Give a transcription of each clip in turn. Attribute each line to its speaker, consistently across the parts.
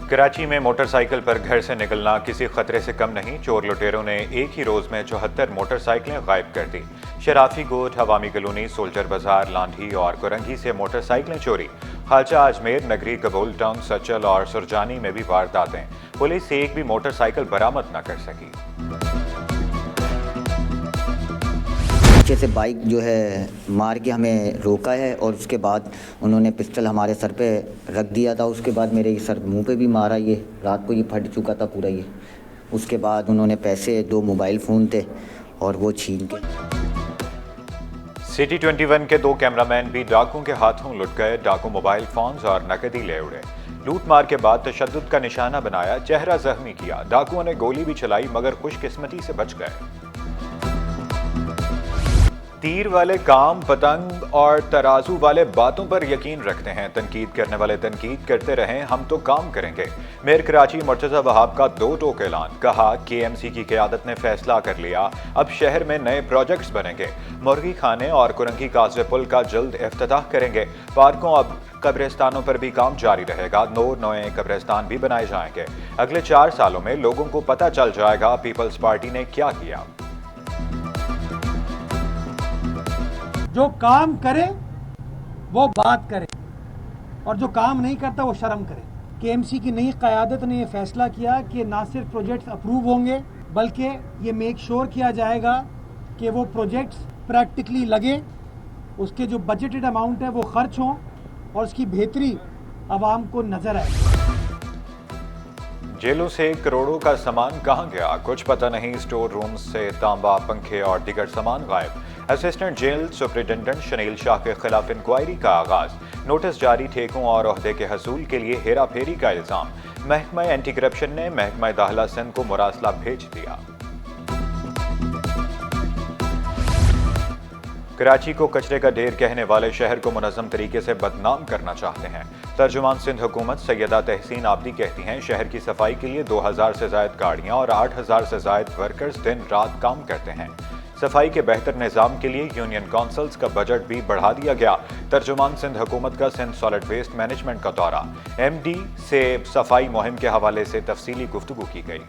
Speaker 1: कराची में मोटरसाइकिल पर घर से निकलना किसी खतरे से कम नहीं। चोर लुटेरों ने एक ही रोज में 74 मोटरसाइकिलें गायब कर दी। शराफी गोट, हवामी कॉलोनी, सोल्जर बाजार, लांढी और कुरंगी से मोटरसाइकिलें चोरी। खालचा अजमेर नगरी, कबूल टाउन, सचल और सुरजानी में भी वारदातें। पुलिस एक भी मोटरसाइकिल बरामद न कर सकी।
Speaker 2: पीछे से बाइक जो है मार के हमें रोका है और उसके बाद उन्होंने पिस्टल हमारे सर पे रख दिया था। उसके बाद मेरे सर मुंह पे भी मारा। ये रात को ये फट चुका था पूरा ये। उसके बाद उन्होंने पैसे, 2 मोबाइल फ़ोन थे और वो छीन के।
Speaker 1: सिटी 21 के 2 कैमरामैन भी डाकुओं के हाथों लुट गए। डाकू मोबाइल फोन्स और नकदी ले उड़े। लूट मार के बाद तशद्दुद का निशाना बनाया, चेहरा जख्मी किया। डाकुओं ने गोली भी चलाई मगर खुशकिस्मती से बच गए। तीर वाले काम, पतंग और तराजू वाले बातों पर यकीन रखते हैं। तनकीद करने वाले तनकीद करते रहें, हम तो काम करेंगे। मेयर कराची मुर्तज़ा वहाब का 2 टोक ऐलान। कहा KMC की क़यादत ने फैसला कर लिया, अब शहर में नए प्रोजेक्ट्स बनेंगे। मुर्गी खाने और कुरंगी काज़वे पुल का जल्द इफ्तिताह करेंगे। पार्कों अब कब्रिस्तानों पर भी काम जारी रहेगा। 9 नए कब्रिस्तान भी बनाए जाएंगे। अगले 4 सालों में लोगों को पता चल जाएगा पीपल्स पार्टी ने क्या किया।
Speaker 3: जो काम करे वो बात करे और जो काम नहीं करता वो शर्म करे। KMC की नई क़यादत ने ये फैसला किया कि ना सिर्फ प्रोजेक्ट्स अप्रूव होंगे बल्कि ये मेक श्योर किया जाएगा कि वो प्रोजेक्ट्स प्रैक्टिकली लगे, उसके जो बजटेड अमाउंट है वो खर्च हों और उसकी बेहतरी आवाम को नजर आए।
Speaker 1: जेलों से करोड़ों का सामान कहां गया, कुछ पता नहीं। स्टोर रूम से तांबा, पंखे और दीगर सामान गायब। असिस्टेंट जेल सुपरिटेंडेंट शनील शाह के खिलाफ इंक्वायरी का आगाज। नोटिस जारी, ठेकों और ओहदे के हसूल के लिए हेरा फेरी का इल्जाम। महकमा एंटी करप्शन ने महकमा दाखिला सिंध को मुरासला भेज दिया। कराची को कचरे का ढेर कहने वाले शहर को मुनज़्ज़म तरीके से बदनाम करना चाहते हैं। तर्जुमान सिंध हुकूमत सैयदा तहसीन आबदी कहती हैं, शहर की सफाई के लिए 2000 से ज़ायद गाड़ियाँ और 8000 से ज़ायद वर्कर्स दिन रात काम करते हैं। सफाई के बेहतर निज़ाम के लिए यूनियन काउंसिल्स का बजट भी बढ़ा दिया गया। तर्जुमान सिंध हुकूमत का सिंध सॉलिड वेस्ट मैनेजमेंट का दौरा। MD से सफाई मुहिम के हवाले से तफसीली गुफ्तगू की गई।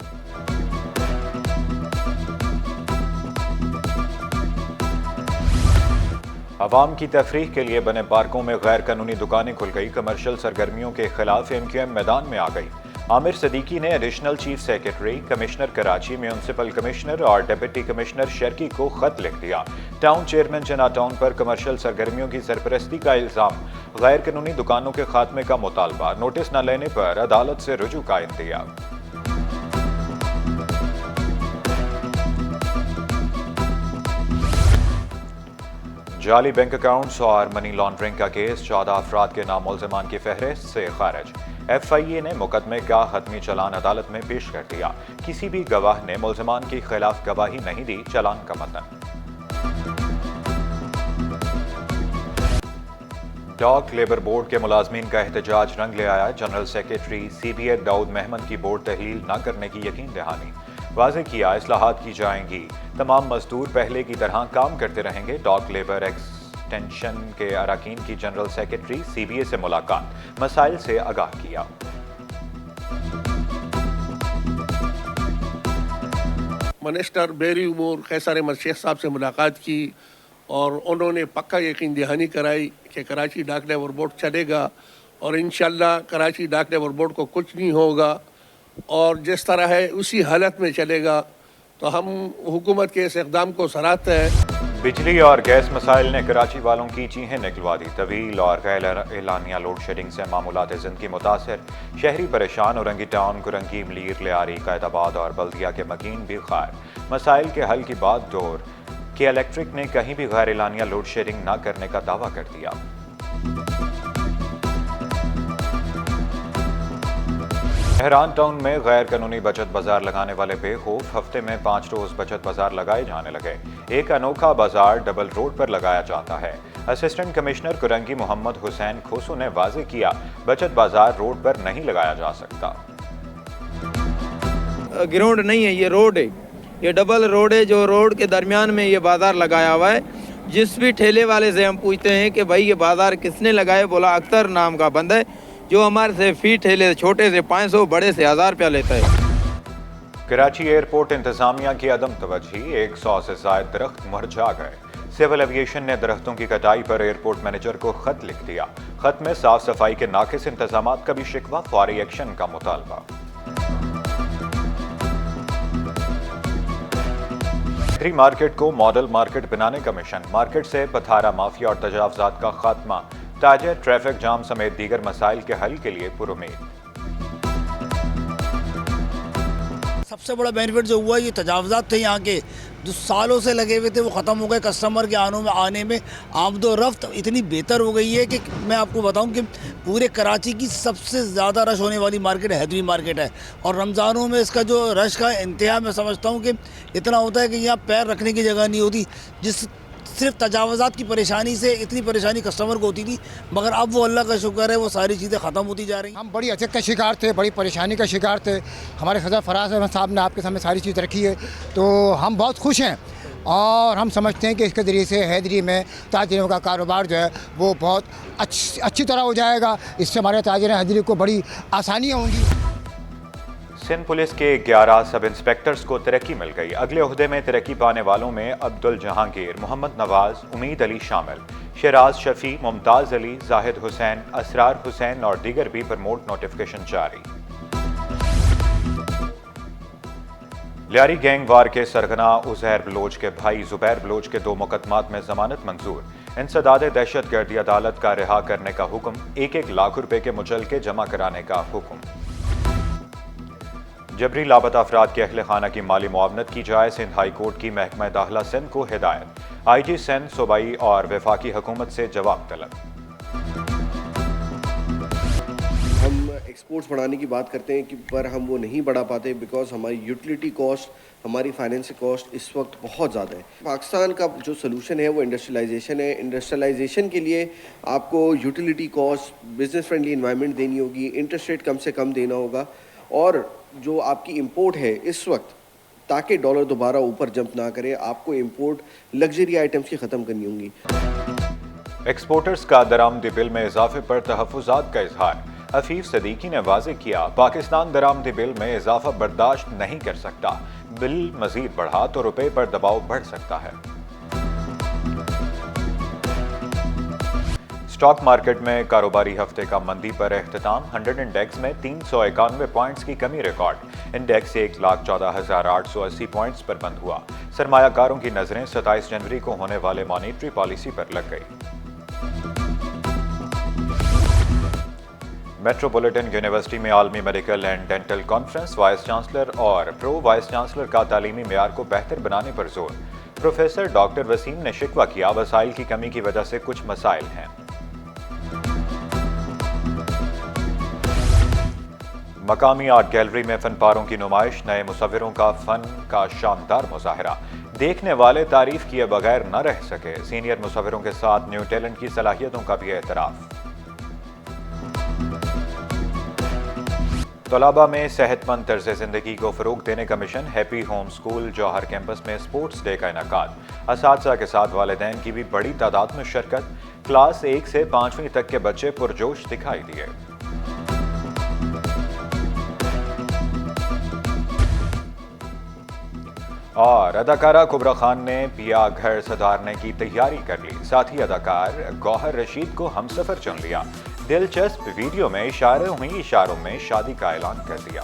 Speaker 1: अवाम की तफरीह के लिए बने पार्कों में गैर कानूनी दुकानें खुल गई। कमर्शियल सरगर्मियों के खिलाफ MQM मैदान में आ गई। आमिर सदीकी ने additional chief secretary, commissioner Karachi, municipal commissioner और डिप्टी कमिश्नर शर्की को खत लिख दिया। टाउन चेयरमैन जना टाउन पर कमर्शियल सरगर्मियों की सरपरस्ती का इल्जाम। गैर कानूनी दुकानों के खात्मे का मुतालबा। नोटिस न लेने पर अदालत से रुजू का इंतज़ाम। जाली बैंक अकाउंट्स और मनी लॉन्ड्रिंग का केस। 14 अफराद के नामुल्ज़िमान की फहरिस्त से खारिज। FIA ने मुकदमे का हतमी चालान अदालत में पेश कर दिया। किसी भी गवाह ने मुल्ज़िमान के खिलाफ गवाही नहीं दी। चालान का मतन। डॉक लेबर बोर्ड के मुलाजमीन का एहतजाज रंग ले आया। General secretary CBA Daud Muhammad की बोर्ड तहलील न करने की यकीन दहानी। वाज़ेह किया, इस्लाहात की जाएंगी। तमाम मजदूर पहले की तरह काम करते रहेंगे। डॉक लेबर एक्सटेंशन के अरकान की जनरल सेक्रेटरी CBA से मुलाकात, मसाइल से आगाह किया।
Speaker 4: मिनिस्टर बेरी उमूर कैसर मर्शेख साहब से मुलाकात की और उन्होंने पक्का यकीन दहानी कराई कि कराची डाक लेबर बोर्ड चलेगा और इंशाल्लाह कराची डाक लेबर बोर्ड को कुछ नहीं होगा और जिस तरह है उसी हालत में चलेगा। तो हम हुकूमत के इस इक़दाम को सराहते हैं।
Speaker 1: बिजली और गैस मसाइल ने कराची वालों की चीखें निकलवा दी। तवील और गैर एलानिया लोड शेडिंग से मामूलात ज़िंदगी मुतासर। शहरी परेशान। औरंगी टाउन, कुरंगी, मलीर, लियारी, कैदाबाद और बल्दिया के मकीन भी खार। मसाइल के हल की बात डोर के इलेक्ट्रिक ने कहीं भी गैर एलानिया लोड शेडिंग न करने का दावा कर दिया। तेहरान टाउन में गैर कानूनी बचत बाजार लगाने वाले बेखौफ। हफ्ते में 5 रोज बचत बाजार लगाए जाने लगे। एक अनोखा बाजार डबल रोड पर लगाया जाता है। असिस्टेंट कमिश्नर कुरंगी मोहम्मद हुसैन खोसू ने वाज़ेह किया, बचत बाजार रोड पर नहीं लगाया जा सकता।
Speaker 5: ग्राउंड नहीं है, ये रोड है, ये डबल रोड है। जो रोड के दरमियान में ये बाजार लगाया हुआ है। जिस भी ठेले वाले से हम पूछते हैं कि भाई ये बाजार किसने लगाया, बोला अख्तर नाम का बंदा है जो हमारे से फीट ठेले छोटे से 500, बड़े से 1000 रुपया लेता है।
Speaker 1: कराची एयरपोर्ट इंतजामिया की अदम तवज्जी, 100 से ज्यादा दरख्त मुरझा गए। सिविल एविएशन ने दरख्तों की कटाई पर एयरपोर्ट मैनेजर को खत लिख दिया। खत में साफ सफाई के नाकिस इंतजामात का भी शिकवा, फौरी एक्शन का मुतालबा। थ्री मार्केट को मॉडल मार्केट बनाने का मिशन, मार्केट से पथारा माफिया और तजावजात का खात्मा, ताजा ट्रैफिक जाम समेत दीगर मसाइल के हल के लिए पुरुमीद।
Speaker 6: सबसे बड़ा बेनिफिट जो हुआ ये तजावजात थे यहाँ के जो सालों से लगे हुए थे वो ख़त्म हो गए। कस्टमर के आने में आमदोरफ्त इतनी बेहतर हो गई है कि मैं आपको बताऊं कि पूरे कराची की सबसे ज़्यादा रश होने वाली मार्केट हैदरी मार्केट है। और रमज़ानों में इसका जो रश का इंतहा मैं समझता हूँ कि इतना होता है कि यहाँ पैर रखने की जगह नहीं होती। जिस सिर्फ तजावजात की परेशानी से इतनी परेशानी कस्टमर को होती थी, मगर अब वो अल्लाह का शुक्र है वो सारी चीज़ें ख़त्म होती जा रही हैं।
Speaker 7: हम बड़ी अचक का शिकार थे, बड़ी परेशानी का शिकार थे। हमारे सदर फराज अहमद साहब ने आपके सामने सारी चीज़ रखी है, तो हम बहुत खुश हैं और हम समझते हैं कि इसके ज़रिए से हैदरी में ताजिरों का कारोबार जो है वो बहुत अच्छी तरह हो जाएगा। इससे हमारे ताजिर हैदरी को बड़ी आसानियाँ होंगी।
Speaker 1: सिंध पुलिस के 11 सब इंस्पेक्टर्स को तरक्की मिल गई। अगले ओहदे में तरक्की पाने वालों में अब्दुल जहांगीर, मोहम्मद नवाज, उमीद अली शामिल। शराज शफी, मुमताज़ अली, जाहिद हुसैन, असरार हुसैन और दीगर भी प्रमोट नोटिफिकेशन जारी। लियारी गैंग वार के सरगना उज़ैर बलोच के भाई ज़ुबैर बलोच के 2 मुकदमात में जमानत मंजूर। इंसदाद दहशतगर्दी अदालत का रिहा करने का हुक्म, 1-1 लाख रुपए के मुचलके जमा कराने का हुक्म। जबरी लापता अफराद के अहल खाना की माली मुआवनत की जाए, सिंध हाई कोर्ट की महकमा दाखिला सिंध को हिदायत। IG सिंध सूबाई और वफाकी हुकूमत से जवाब तलब।
Speaker 8: हम एक्सपोर्ट्स बढ़ाने की बात करते हैं कि पर हम वो नहीं बढ़ा पाते बिकॉज हमारी यूटिलिटी कॉस्ट, हमारी फाइनेंसिंग कॉस्ट इस वक्त बहुत ज़्यादा है। पाकिस्तान का जो सोल्यूशन है वो इंडस्ट्रियलाइजेशन है। इंडस्ट्रियलाइजेशन के लिए आपको utility cost, business friendly environment देनी होगी, इंटरेस्ट रेट कम से कम देना होगा, और जो आपकी इंपोर्ट है इस वक्त, ताकि डॉलर दोबारा ऊपर जंप ना करे, आपको इंपोर्ट लग्जरी आइटम्स की ख़त्म करनी होंगी।
Speaker 1: एक्सपोर्टर्स का दरामदी बिल में इजाफे पर तहफ़्फ़ुज़ात का इजहार। हफीफ सदीकी ने वाज़ेह किया, पाकिस्तान दरामदी बिल में इजाफा बर्दाश्त नहीं कर सकता। बिल मजीद बढ़ा तो रुपए पर दबाव बढ़ सकता है। स्टॉक मार्केट में कारोबारी हफ्ते का मंदी पर एख्तिताम। 100 इंडेक्स में 391 पॉइंट्स की कमी रिकॉर्ड। इंडेक्स 1,14,880 पॉइंट्स पर बंद हुआ। सरमायाकारों की नजरें 27 जनवरी को होने वाले मॉनेटरी पॉलिसी पर लग गई। मेट्रोपॉलिटन यूनिवर्सिटी में आलमी medical and dental conference, vice chancellor और प्रो वाइस चांसलर का तालीमी मेयार को बेहतर बनाने पर जोर। प्रोफेसर डॉक्टर वसीम ने शिकवा किया, वसाइल की कमी की वजह से कुछ मसाइल हैं। मकामी आर्ट गैलरी में फनपारों की नुमाइश, नए मुसव्विरों का फन का शानदार मुजाहरा। देखने वाले तारीफ किए बगैर न रह सके। सीनियर मुसव्विरों के साथ न्यू टैलेंट की सलाहियतों का भी एतराफ। तलबा में सेहतमंद तर्ज जिंदगी को फरोग देने का मिशन, हैप्पी होम स्कूल जौहर कैंपस में स्पोर्ट्स डे का इनेकाद। असातिज़ा के साथ वालिदैन की भी बड़ी तादाद में शिरकत। क्लास 1 से 5वीं तक के बच्चे पुरजोश दिखाई दिए। और अदाकारा कुबरा खान ने पिया घर सधारने की तैयारी कर ली। साथी अदाकार गौहर रशीद को हमसफर चुन लिया। दिलचस्प वीडियो में इशारों में शादी का ऐलान कर दिया।